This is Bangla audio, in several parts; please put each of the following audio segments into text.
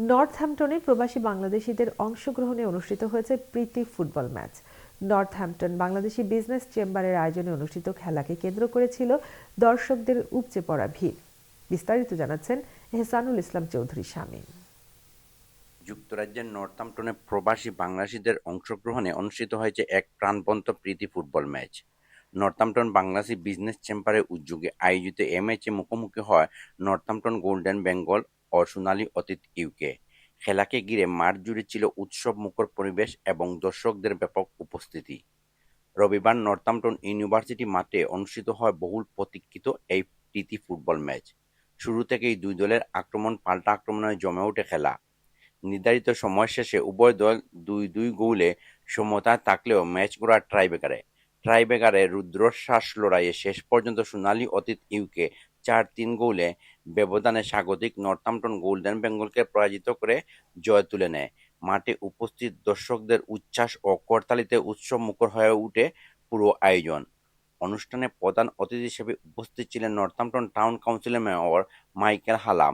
নর্থহ্যাম্পটনে প্রবাসী বাংলাদেশিদের অংশগ্রহণে অনুষ্ঠিত হয়েছে প্রীতি football match. Northampton Bangladeshi business চেম্বারের আয়োজনে অনুষ্ঠিত খেলাকে কেন্দ্র করেছিল দর্শকদের উপচে পড়া ভিড়। বিস্তারিত জানাচ্ছেন এহসানুল ইসলাম চৌধুরী শামীম। যুক্তরাজ্যের নর্থহ্যাম্পটনে প্রবাসী বাংলাদেশিদের অংশগ্রহণে অনুষ্ঠিত হয়েছে এক প্রাণবন্ত প্রীতি football match. Northampton Bangladeshi business চেম্বারের উদ্যোগে আয়োজিত এ ম্যাচে মুখোমুখি হয় নর্থহ্যাম্পটন গোল্ডেন বেঙ্গল ও সোনালী অতীত ইউকে। খেলাকে ঘিরে মাঠ জুড়ে ছিল উৎসব মুখর পরিবেশ এবং দর্শকদের ব্যাপক উপস্থিতি। রবিবার নর্থহ্যাম্পটন ইউনিভার্সিটি মাঠে অনুষ্ঠিত হয় বহুল প্রতীক্ষিত এই প্রীতি ফুটবল ম্যাচ। শুরু থেকেই দুই দলের আক্রমণ পাল্টা আক্রমণে জমে ওঠে খেলা। নির্ধারিত সময় শেষে উভয় দল ২-২ গোলে সমতায় থাকলেও ম্যাচ গড়ায় টাইব্রেকারে রুদ্ধশ্বাস লড়াইয়ে শেষ পর্যন্ত সোনালী অতীত ইউকে ৪-৩ গোলে ব্যবধানে স্বাগতিক নর্থহ্যাম্পটন গোল্ডেন বেঙ্গলকে পরাজিত করে জয় তুলে নেয়। মাঠে উপস্থিত দর্শকদের উচ্ছ্বাস ও করতালিতে উৎসবমুখর হয়ে ওঠে পুরো আয়োজন। অনুষ্ঠানে প্রধান অতিথি হিসেবে উপস্থিত ছিলেন নর্থহ্যাম্পটন টাউন কাউন্সিলের mayor Michael Hallam.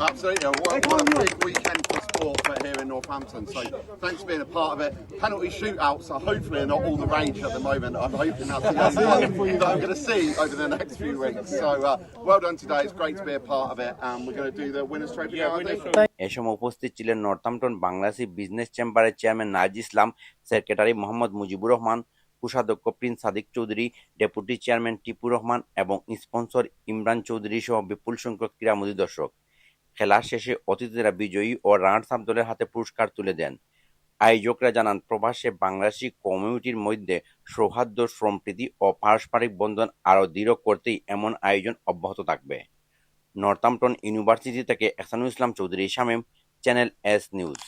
Absolutely, what a big weekend for sport here in Northampton. So thanks for being a part of it. Penalty shootouts are hopefully not all the rage at the moment. I'm hoping that's the only one that I'm going to see over the next few weeks. So well done today. It's great to be a part of it. And we're going to do the winners trophy now, I think. এ সময় উপস্থিত ছিলেন নর্থহ্যাম্পটন বাংলাদেশি বিজনেস চেম্বারের চেয়ারম্যান নাজি ইসলাম, সেক্রেটারি মোহাম্মদ মুজিবুর রহমান, কোষাধ্যক্ষ Prince Sadiq Chowdhury, deputy chairman Tipur Rahman এবং স্পন্সর ইমরান চৌধুরী সহ বিপুল সংখ্যক ক্রীড়ামোদী দর্শক। খেলা শেষে অতিথিরা বিজয়ী ও রানার্স আপ দলের হাতে পুরস্কার তুলে দেন। আয়োজকরা জানান, প্রবাসে বাংলাদেশি কমিউনিটির মধ্যে সৌহার্দ্য, সম্প্রীতি ও পারস্পরিক বন্ধন আরও দৃঢ় করতেই এমন আয়োজন অব্যাহত থাকবে। নর্থহ্যাম্পটন ইউনিভার্সিটি থেকে Ehsanul Islam Chowdhury Shamim, channel S news.